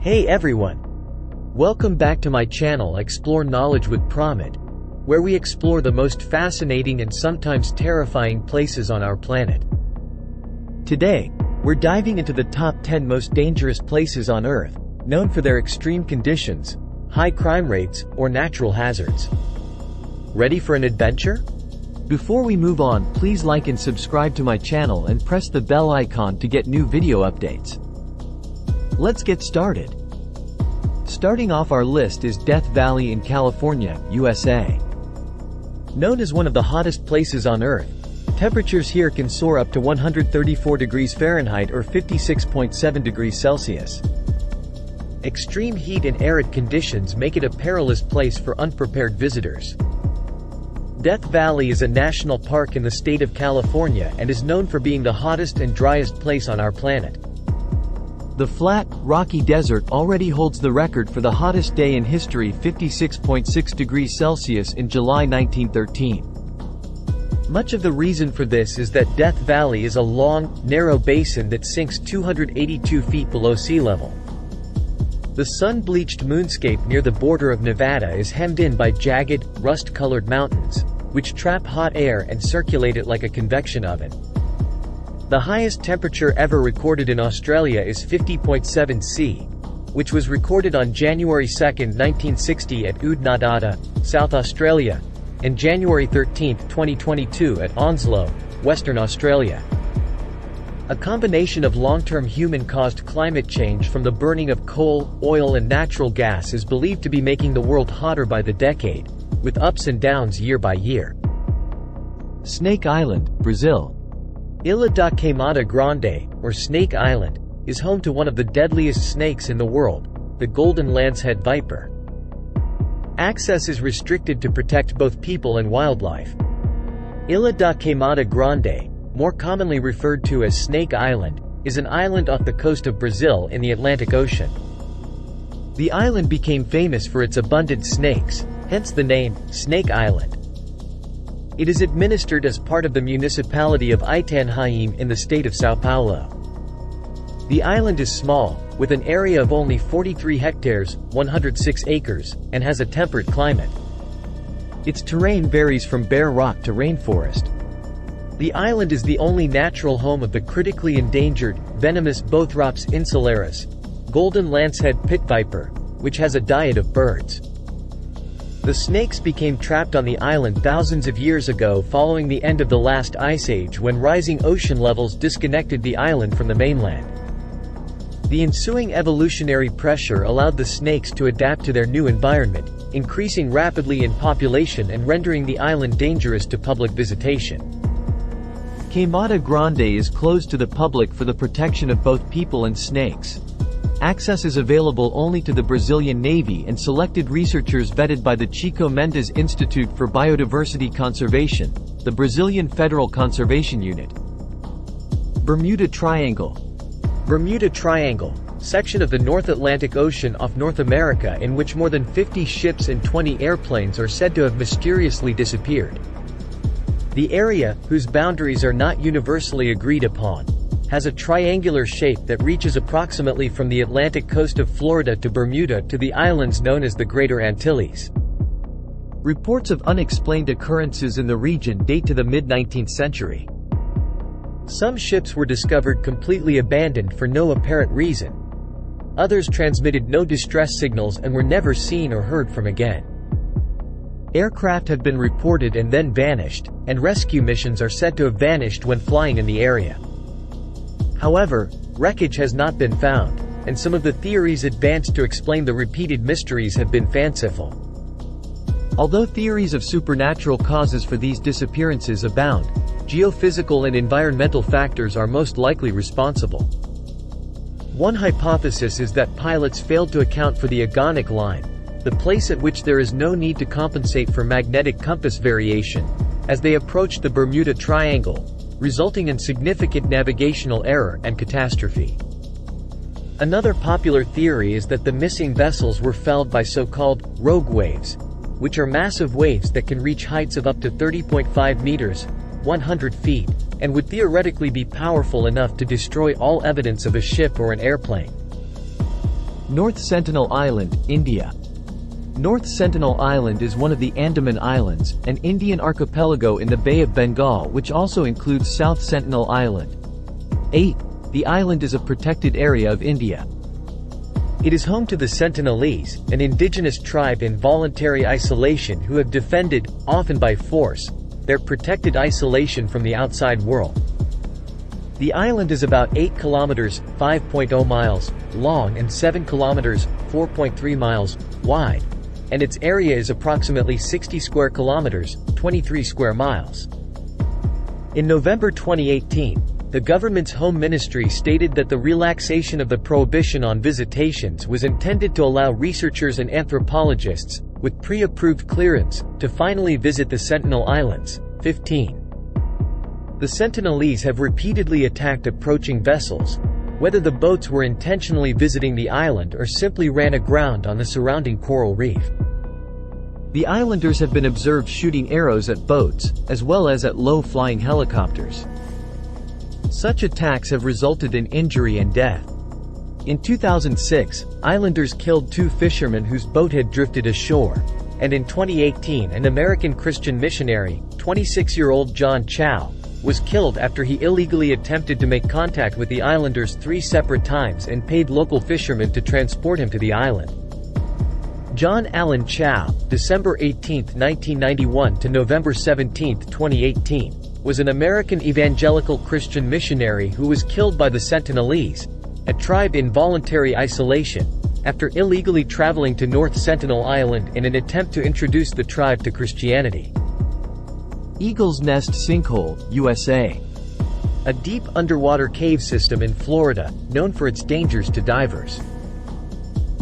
Hey everyone! Welcome back to my channel Explore Knowledge with Pramod, where we explore the most fascinating and sometimes terrifying places on our planet. Today, we're diving into the top 10 most dangerous places on Earth, known for their extreme conditions, high crime rates, or natural hazards. Ready for an adventure? Before we move on, please like and subscribe to my channel and press the bell icon to get new video updates. Let's get started. Starting off our list is Death Valley in California, USA. Known as one of the hottest places on Earth, temperatures here can soar up to 134 degrees Fahrenheit or 56.7 degrees Celsius. Extreme heat and arid conditions make it a perilous place for unprepared visitors. Death Valley is a national park in the state of California and is known for being the hottest and driest place on our planet. The flat, rocky desert already holds the record for the hottest day in history, 56.6 degrees Celsius in July 1913. Much of the reason for this is that Death Valley is a long, narrow basin that sinks 282 feet below sea level. The sun-bleached moonscape near the border of Nevada is hemmed in by jagged, rust-colored mountains, which trap hot air and circulate it like a convection oven. The highest temperature ever recorded in Australia is 50.7 C, which was recorded on January 2, 1960 at Oodnadatta, South Australia, and January 13, 2022 at Onslow, Western Australia. A combination of long-term human-caused climate change from the burning of coal, oil and natural gas is believed to be making the world hotter by the decade, with ups and downs year by year. Snake Island, Brazil. Ilha da Queimada Grande, or Snake Island, is home to one of the deadliest snakes in the world, the golden lancehead viper. Access is restricted to protect both people and wildlife. Ilha da Queimada Grande, more commonly referred to as Snake Island, is an island off the coast of Brazil in the Atlantic Ocean. The island became famous for its abundant snakes, hence the name, Snake Island. It is administered as part of the municipality of Itanhaém in the state of São Paulo. The island is small, with an area of only 43 hectares, 106 acres, and has a temperate climate. Its terrain varies from bare rock to rainforest. The island is the only natural home of the critically endangered, venomous Bothrops insularis, golden lancehead pit viper, which has a diet of birds. The snakes became trapped on the island thousands of years ago following the end of the last ice age when rising ocean levels disconnected the island from the mainland. The ensuing evolutionary pressure allowed the snakes to adapt to their new environment, increasing rapidly in population and rendering the island dangerous to public visitation. Queimada Grande is closed to the public for the protection of both people and snakes. Access is available only to the Brazilian Navy and selected researchers vetted by the Chico Mendes Institute for Biodiversity Conservation, the Brazilian Federal Conservation Unit. Bermuda Triangle. Bermuda Triangle, section of the North Atlantic Ocean off North America in which more than 50 ships and 20 airplanes are said to have mysteriously disappeared. The area, whose boundaries are not universally agreed upon, has a triangular shape that reaches approximately from the Atlantic coast of Florida to Bermuda to the islands known as the Greater Antilles. Reports of unexplained occurrences in the region date to the mid-19th century. Some ships were discovered completely abandoned for no apparent reason. Others transmitted no distress signals and were never seen or heard from again. Aircraft have been reported and then vanished, and rescue missions are said to have vanished when flying in the area. However, wreckage has not been found, and some of the theories advanced to explain the repeated mysteries have been fanciful. Although theories of supernatural causes for these disappearances abound, geophysical and environmental factors are most likely responsible. One hypothesis is that pilots failed to account for the agonic line, the place at which there is no need to compensate for magnetic compass variation, as they approached the Bermuda Triangle, resulting in significant navigational error and catastrophe. Another popular theory is that the missing vessels were felled by so-called rogue waves, which are massive waves that can reach heights of up to 30.5 meters, 100 feet, and would theoretically be powerful enough to destroy all evidence of a ship or an airplane. North Sentinel Island, India. North Sentinel Island is one of the Andaman Islands, an Indian archipelago in the Bay of Bengal which also includes South Sentinel Island. 8. The island is a protected area of India. It is home to the Sentinelese, an indigenous tribe in voluntary isolation who have defended, often by force, their protected isolation from the outside world. The island is about 8 kilometers (5.0 miles) long and 7 kilometers (4.3 miles) wide, and its area is approximately 60 square kilometers (23 square miles). In November 2018, the government's Home Ministry stated that the relaxation of the prohibition on visitations was intended to allow researchers and anthropologists, with pre-approved clearance, to finally visit the Sentinel Islands. 15. The Sentinelese have repeatedly attacked approaching vessels, whether the boats were intentionally visiting the island or simply ran aground on the surrounding coral reef. The islanders have been observed shooting arrows at boats, as well as at low-flying helicopters. Such attacks have resulted in injury and death. In 2006, islanders killed 2 fishermen whose boat had drifted ashore, and in 2018 an American Christian missionary, 26-year-old John Chow, was killed after he illegally attempted to make contact with the islanders 3 separate times and paid local fishermen to transport him to the island. John Allen Chow, December 18, 1991 to November 17, 2018, was an American evangelical Christian missionary who was killed by the Sentinelese, a tribe in voluntary isolation, after illegally traveling to North Sentinel Island in an attempt to introduce the tribe to Christianity. Eagle's Nest Sinkhole, USA. A deep underwater cave system in Florida, known for its dangers to divers.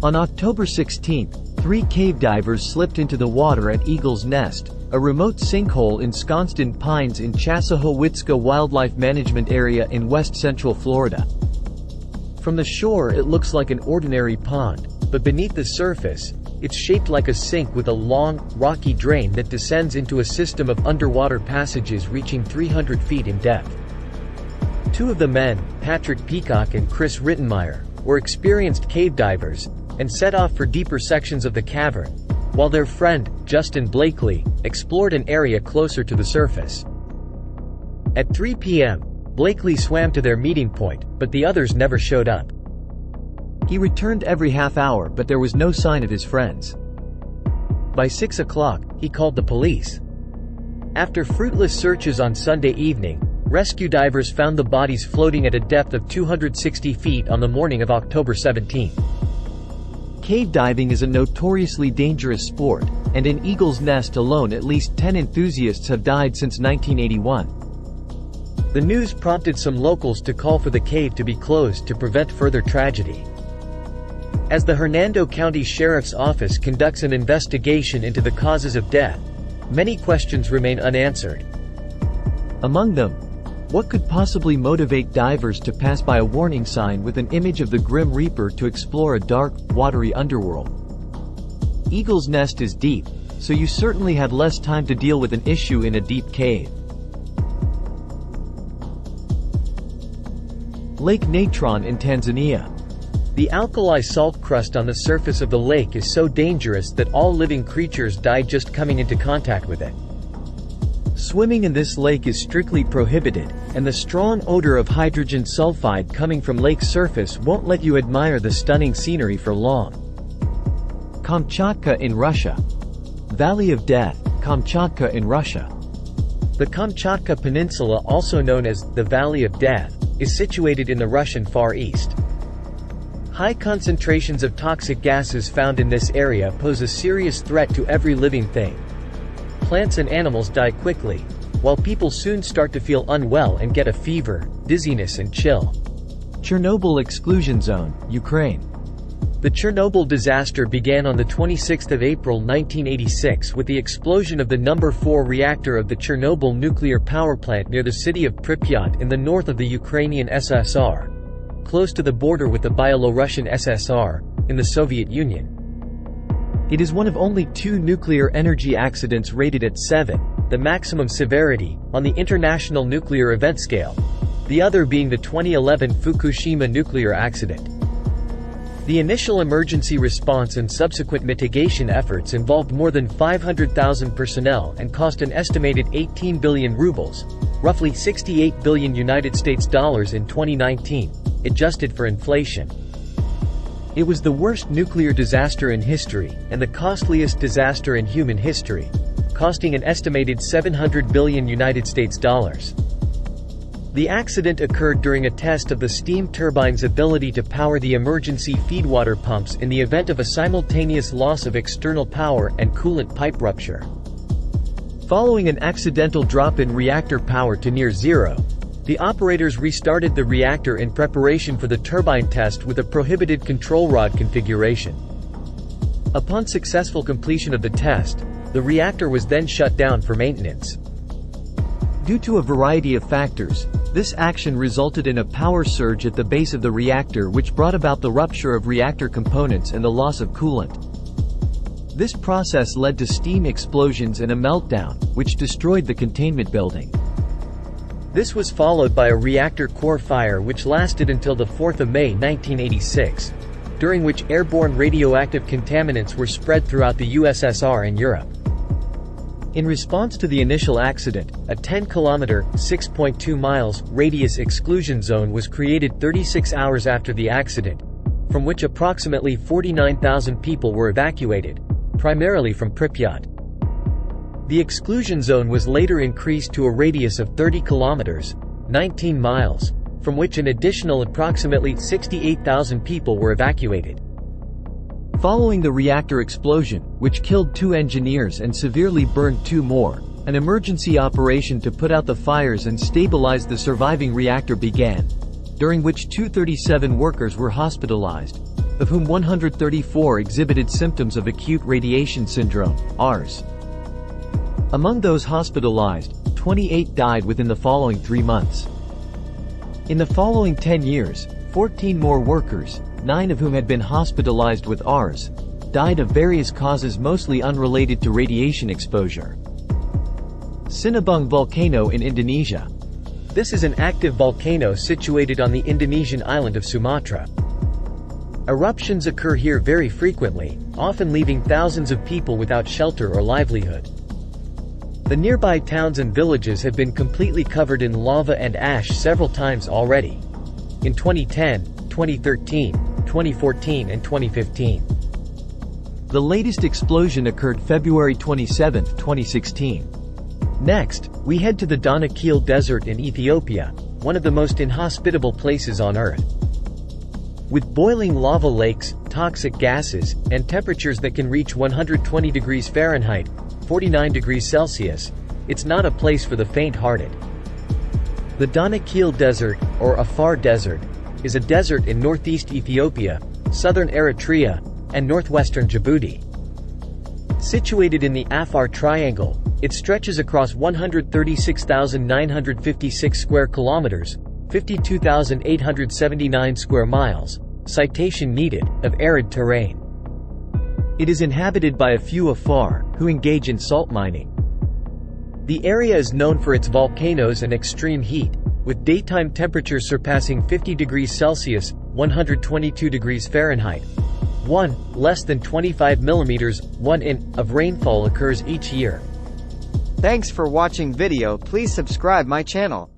On October 16, 3 cave divers slipped into the water at Eagle's Nest, a remote sinkhole ensconced in pines in Chassahowitzka Wildlife Management Area in west-central Florida. From the shore it looks like an ordinary pond, but beneath the surface, it's shaped like a sink with a long, rocky drain that descends into a system of underwater passages reaching 300 feet in depth. 2 of the men, Patrick Peacock and Chris Rittenmeyer, were experienced cave divers, and set off for deeper sections of the cavern, while their friend, Justin Blakely, explored an area closer to the surface. At 3 p.m., Blakely swam to their meeting point, but the others never showed up. He returned every half hour but there was no sign of his friends. By 6 o'clock, he called the police. After fruitless searches on Sunday evening, rescue divers found the bodies floating at a depth of 260 feet on the morning of October 17. Cave diving is a notoriously dangerous sport, and in Eagle's Nest alone at least 10 enthusiasts have died since 1981. The news prompted some locals to call for the cave to be closed to prevent further tragedy. As the Hernando County Sheriff's Office conducts an investigation into the causes of death, many questions remain unanswered. Among them, what could possibly motivate divers to pass by a warning sign with an image of the Grim Reaper to explore a dark, watery underworld? Eagle's Nest is deep, so you certainly have less time to deal with an issue in a deep cave. Lake Natron in Tanzania. The alkali salt crust on the surface of the lake is so dangerous that all living creatures die just coming into contact with it. Swimming in this lake is strictly prohibited, and the strong odor of hydrogen sulfide coming from lake surface won't let you admire the stunning scenery for long. Kamchatka in Russia. Valley of Death, Kamchatka in Russia. The Kamchatka Peninsula, also known as the Valley of Death, is situated in the Russian Far East. High concentrations of toxic gases found in this area pose a serious threat to every living thing. Plants and animals die quickly, while people soon start to feel unwell and get a fever, dizziness and chill. Chernobyl Exclusion Zone, Ukraine. The Chernobyl disaster began on the 26th of April 1986 with the explosion of the number 4 reactor of the Chernobyl nuclear power plant near the city of Pripyat in the north of the Ukrainian SSR, close to the border with the Byelorussian SSR, in the Soviet Union. It is one of only 2 nuclear energy accidents rated at 7, the maximum severity, on the International Nuclear Event Scale, the other being the 2011 Fukushima nuclear accident. The initial emergency response and subsequent mitigation efforts involved more than 500,000 personnel and cost an estimated 18 billion rubles, roughly 68 billion United States dollars in 2019, adjusted for inflation. It was the worst nuclear disaster in history and the costliest disaster in human history, costing an estimated 700 billion United States dollars. The accident occurred during a test of the steam turbine's ability to power the emergency feedwater pumps in the event of a simultaneous loss of external power and coolant pipe rupture. Following an accidental drop in reactor power to near zero, the operators restarted the reactor in preparation for the turbine test with a prohibited control rod configuration. Upon successful completion of the test, the reactor was then shut down for maintenance. Due to a variety of factors, this action resulted in a power surge at the base of the reactor which brought about the rupture of reactor components and the loss of coolant. This process led to steam explosions and a meltdown, which destroyed the containment building. This was followed by a reactor core fire which lasted until the 4th of May 1986, during which airborne radioactive contaminants were spread throughout the USSR and Europe. In response to the initial accident, a 10-kilometer (6.2 miles) radius exclusion zone was created 36 hours after the accident, from which approximately 49,000 people were evacuated, primarily from Pripyat. The exclusion zone was later increased to a radius of 30 kilometers (19 miles), from which an additional approximately 68,000 people were evacuated. Following the reactor explosion, which killed 2 engineers and severely burned 2 more, an emergency operation to put out the fires and stabilize the surviving reactor began, during which 237 workers were hospitalized, of whom 134 exhibited symptoms of acute radiation syndrome, ARS. Among those hospitalized, 28 died within the following 3 months. In the following 10 years, 14 more workers, 9 of whom had been hospitalized with ARS, died of various causes mostly unrelated to radiation exposure. Sinabung volcano in Indonesia. This is an active volcano situated on the Indonesian island of Sumatra. Eruptions occur here very frequently, often leaving thousands of people without shelter or livelihood. The nearby towns and villages have been completely covered in lava and ash several times already. In 2010, 2013, 2014 and 2015. The latest explosion occurred February 27, 2016. Next, we head to the Danakil Desert in Ethiopia, one of the most inhospitable places on Earth. With boiling lava lakes, toxic gases, and temperatures that can reach 120 degrees Fahrenheit, 49 degrees Celsius, it's not a place for the faint-hearted. The Danakil Desert, or Afar Desert, is a desert in northeast Ethiopia, southern Eritrea, and northwestern Djibouti. Situated in the Afar Triangle, it stretches across 136,956 square kilometers, 52,879 square miles, citation needed, of arid terrain. It is inhabited by a few Afar, who engage in salt mining. The area is known for its volcanoes and extreme heat, with daytime temperatures surpassing 50 degrees Celsius, 122 degrees Fahrenheit. Less than 25 millimeters, 1 in, of rainfall occurs each year. Thanks for watching video. Please subscribe my channel.